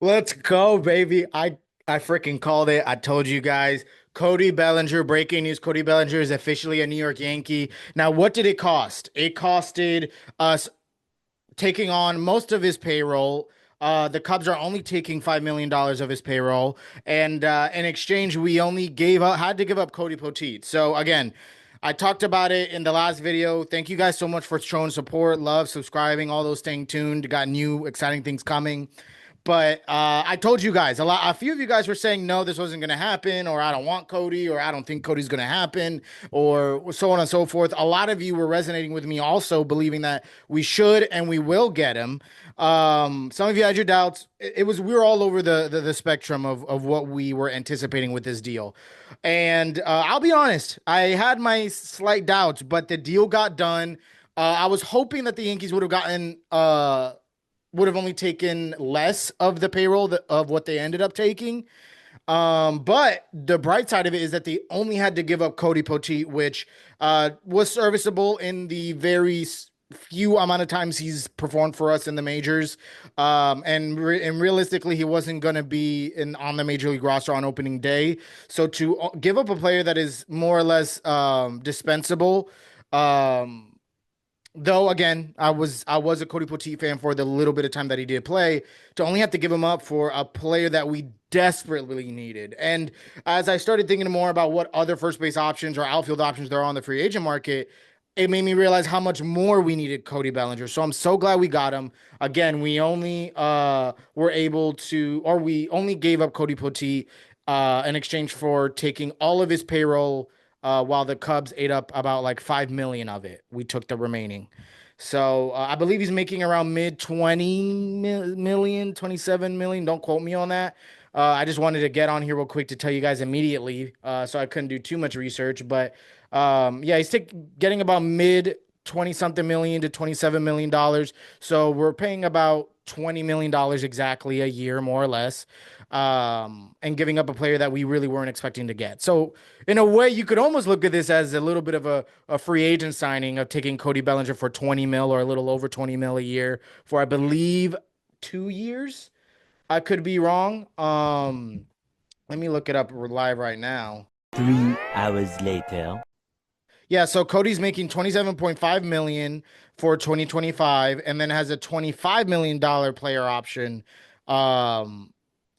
Let's go, baby. I freaking called it. I told you guys. Cody Bellinger, breaking news. Cody Bellinger is officially a New York Yankee. Now, what did it cost? It costed us taking on most of his payroll. The Cubs are only taking $5 million of his payroll, and in exchange, we only had to give up Cody Poteet. So again, I talked about it in the last video. Thank you guys so much for showing support, love, subscribing, all those staying tuned. Got new exciting things coming. But I told you guys a few of you guys were saying no, this wasn't going to happen, or I don't want Cody, or I don't think Cody's going to happen, or so on and so forth. A lot of you were resonating with me, also believing that we should and we will get him. Some of you had your doubts. It was we were all over the spectrum of what we were anticipating with this deal, and I'll be honest, I had my slight doubts, but the deal got done. I was hoping that the Yankees would have only taken less of the payroll of what they ended up taking. But the bright side of it is that they only had to give up Cody Poteet, which was serviceable in the very few amount of times he's performed for us in the majors. And realistically, he wasn't going to be in on the major league roster on opening day. So to give up a player that is more or less dispensable. Um, Though again, I was a Cody Poteet fan for the little bit of time that he did play, to only have to give him up for a player that we desperately needed. And as I started thinking more about what other first base options or outfield options there are on the free agent market, it made me realize how much more we needed Cody Bellinger. So I'm so glad we got him. Again, we only were able to, or we only gave up Cody Poteet in exchange for taking all of his payroll, while the Cubs ate up about like 5 million of it. We took the remaining. So I believe he's making around mid 20 million, 27 million. Don't quote me on that. I just wanted to get on here real quick to tell you guys immediately, so I couldn't do too much research. But yeah, getting about mid 20 something million to $27 million. So we're paying about $20 million exactly a year, more or less, and giving up a player that we really weren't expecting to get. So in a way, you could almost look at this as a little bit of a free agent signing of taking Cody Bellinger for 20 mil or a little over 20 mil a year for, I believe, 2 years. I could be wrong. Let me look it up live right now. 3 hours later. Yeah, so Cody's making 27.5 million for 2025 and then has a $25 million player option and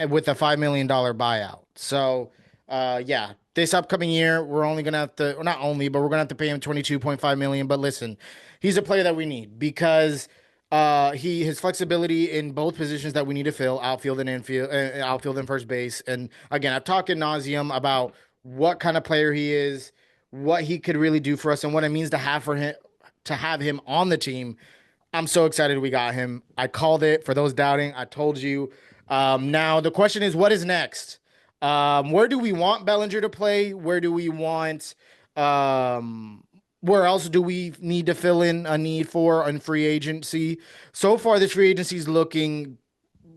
with a $5 million buyout. So yeah, this upcoming year we're only gonna have to, or not only, but we're gonna have to pay him 22.5 million. But listen, he's a player that we need because his flexibility in both positions that we need to fill, outfield and infield, outfield and first base. And again, I've talked ad nauseum about what kind of player he is, what he could really do for us, and what it means to have him on the team. I'm so excited we got him. I called it. For those doubting, I told you. Now the question is, what is next? Where do we want Bellinger to play? Where do we want? Where else do we need to fill in a need for on free agency? So far, this free agency is looking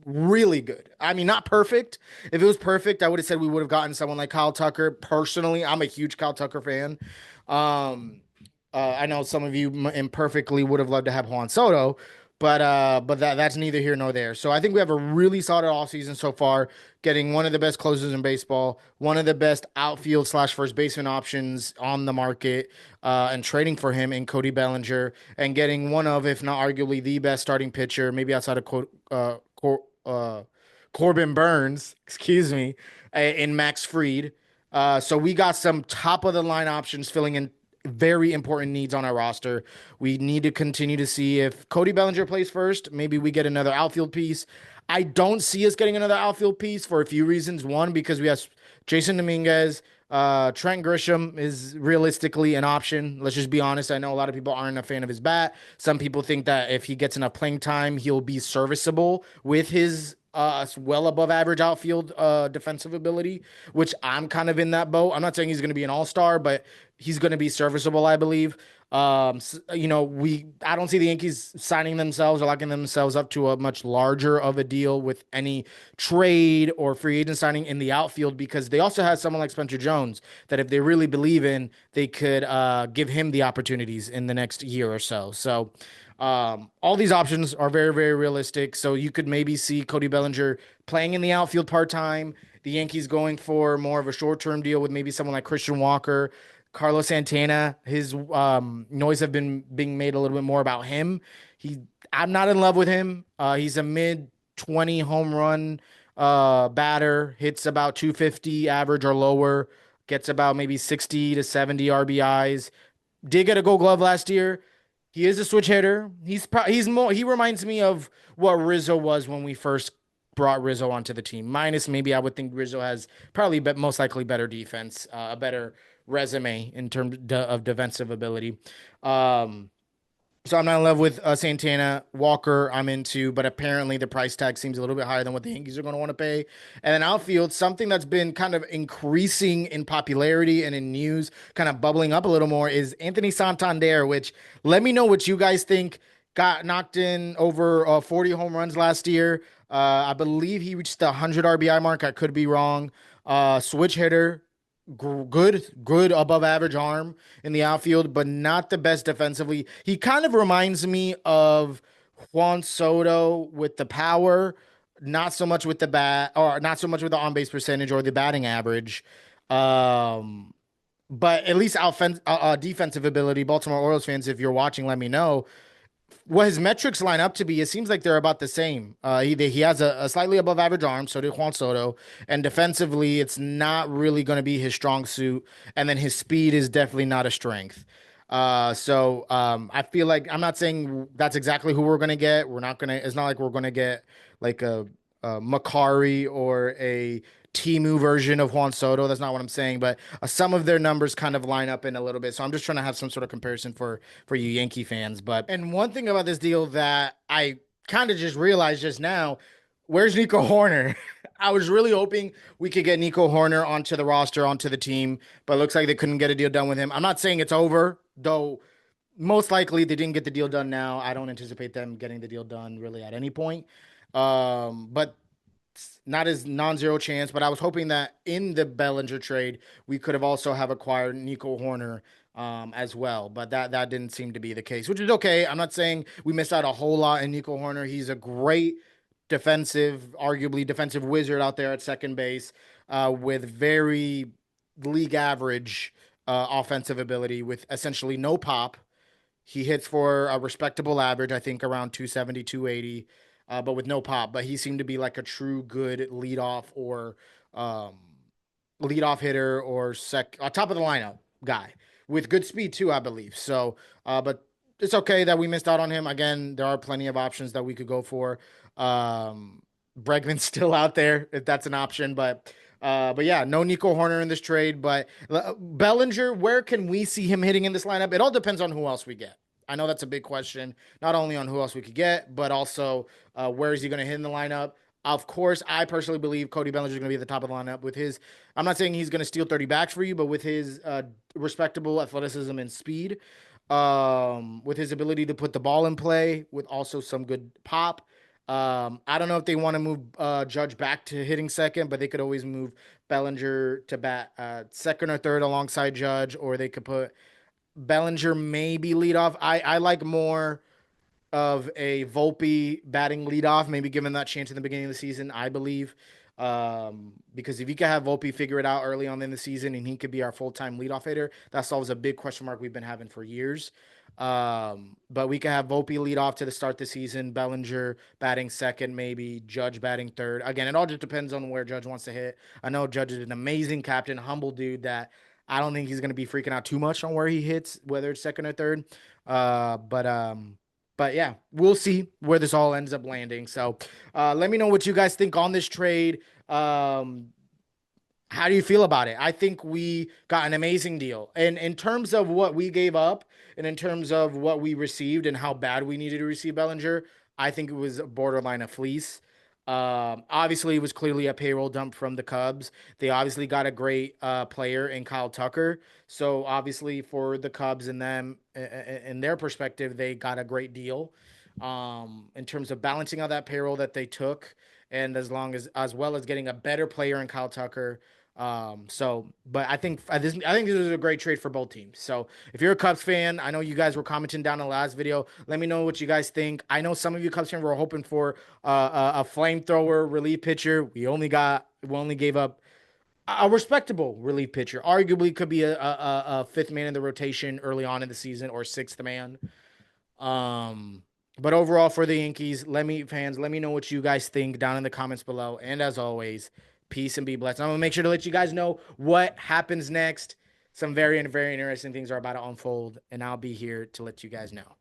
really good. I mean, not perfect. If it was perfect, I would have said we would have gotten someone like Kyle Tucker. Personally, I'm a huge Kyle Tucker fan. Um, I know some of you imperfectly would have loved to have Juan Soto, but that's neither here nor there. So I think we have a really solid offseason so far, getting one of the best closers in baseball, one of the best outfield slash first baseman options on the market, and trading for him in Cody Bellinger, and getting one of, if not arguably, the best starting pitcher, maybe outside of uh, Corbin Burns, excuse me, in Max Fried. So we got some top of the line options filling in very important needs on our roster. We need to continue to see if Cody Bellinger plays first. Maybe we get another outfield piece. I don't see us getting another outfield piece for a few reasons. One, because we have Jason Dominguez. Trent Grisham is realistically an option. Let's just be honest. I know a lot of people aren't a fan of his bat. Some people think that if he gets enough playing time, he'll be serviceable with his well above average outfield defensive ability, which I'm kind of in that boat. I'm not saying he's going to be an all-star, but he's going to be serviceable, I believe. I don't see the Yankees signing themselves or locking themselves up to a much larger of a deal with any trade or free agent signing in the outfield, because they also have someone like Spencer Jones that if they really believe in, they could give him the opportunities in the next year or so. So All these options are very, very realistic. So you could maybe see Cody Bellinger playing in the outfield part time. The Yankees going for more of a short term deal with maybe someone like Christian Walker, Carlos Santana. His noise have been being made a little bit more about him. He, I'm not in love with him. He's a mid 20 home run batter, hits about 250 average or lower, gets about maybe 60 to 70 RBIs. Did get a Gold Glove last year. He is a switch hitter. He's more. He reminds me of what Rizzo was when we first brought Rizzo onto the team. Minus maybe I would think Rizzo has probably most likely better defense, a better resume in terms of defensive ability. Um, so I'm not in love with Santana. Walker, I'm into, but apparently the price tag seems a little bit higher than what the Yankees are going to want to pay. And then outfield, something that's been kind of increasing in popularity and in news, kind of bubbling up a little more, is Anthony Santander. Which, let me know what you guys think. Got knocked in over 40 home runs last year. I believe he reached the 100 RBI mark. I could be wrong. Switch hitter, good above average arm in the outfield, but not the best defensively. He kind of reminds me of Juan Soto with the power, not so much with the bat, or not so much with the on base percentage or the batting average. Um, but at least defensive ability. Baltimore Orioles fans, if you're watching, let me know what his metrics line up to be. It seems like they're about the same. He has a slightly above average arm, so did Juan Soto, and defensively, it's not really going to be his strong suit. And then his speed is definitely not a strength. I feel like I'm not saying that's exactly who we're going to get. We're not going to. It's not like we're going to get like a Makari or a Timu version of Juan Soto. That's not what I'm saying, but some of their numbers kind of line up in a little bit. So I'm just trying to have some sort of comparison for you Yankee fans. But and one thing about this deal that I kind of just realized just now, where's Nico Horner? I was really hoping we could get Nico Horner onto the roster, onto the team, but it looks like they couldn't get a deal done with him. I'm not saying it's over, though most likely they didn't get the deal done now. I don't anticipate them getting the deal done really at any point. But not as non-zero chance, but I was hoping that in the Bellinger trade, we could have also have acquired Nico Horner as well. But that didn't seem to be the case, which is okay. I'm not saying we missed out a whole lot in Nico Horner. He's a great defensive, arguably defensive wizard out there at second base with very league average offensive ability with essentially no pop. He hits for a respectable average, I think around 270, 280, but with no pop. But he seemed to be like a true good um, leadoff hitter or top of the lineup guy with good speed too, I believe. So, but it's okay that we missed out on him. Again, there are plenty of options that we could go for. Um, Bregman's still out there if that's an option, but yeah, no Nico Horner in this trade. But Bellinger, where can we see him hitting in this lineup? It all depends on who else we get. I know that's a big question, not only on who else we could get, but also where is he going to hit in the lineup? Of course, I personally believe Cody Bellinger is going to be at the top of the lineup with his. I'm not saying he's going to steal 30 backs for you, but with his respectable athleticism and speed, with his ability to put the ball in play, with also some good pop. I don't know if they want to move Judge back to hitting second, but they could always move Bellinger to bat second or third alongside Judge, or they could put Bellinger maybe lead off. I like more of a Volpe batting leadoff, maybe given that chance in the beginning of the season, I believe. Because if you can have Volpe figure it out early on in the season and he could be our full-time leadoff hitter, that solves a big question mark we've been having for years. But we can have Volpe lead off to the start the season, Bellinger batting second, maybe Judge batting third. Again, it all just depends on where Judge wants to hit. I know Judge is an amazing captain, humble dude that I don't think he's going to be freaking out too much on where he hits, whether it's second or third. Uh, but um, but yeah, we'll see where this all ends up landing. So let me know what you guys think on this trade. How do you feel about it? I think we got an amazing deal. And in terms of what we gave up and in terms of what we received and how bad we needed to receive Bellinger, I think it was borderline a fleece. Obviously, it was clearly a payroll dump from the Cubs. They obviously got a great player in Kyle Tucker. So obviously, for the Cubs and them, in their perspective, they got a great deal in terms of balancing out that payroll that they took, and as well as getting a better player in Kyle Tucker. But I think this is a great trade for both teams. So if you're a Cubs fan, I know you guys were commenting down in the last video. Let me know what you guys think. I know some of you Cubs fans were hoping for a flamethrower relief pitcher. We only gave up a respectable relief pitcher. Arguably could be a fifth man in the rotation early on in the season or sixth man. Um, but overall for the Yankees, let me know what you guys think down in the comments below. And as always, peace and be blessed. I'm gonna make sure to let you guys know what happens next. Some very interesting things are about to unfold, and I'll be here to let you guys know.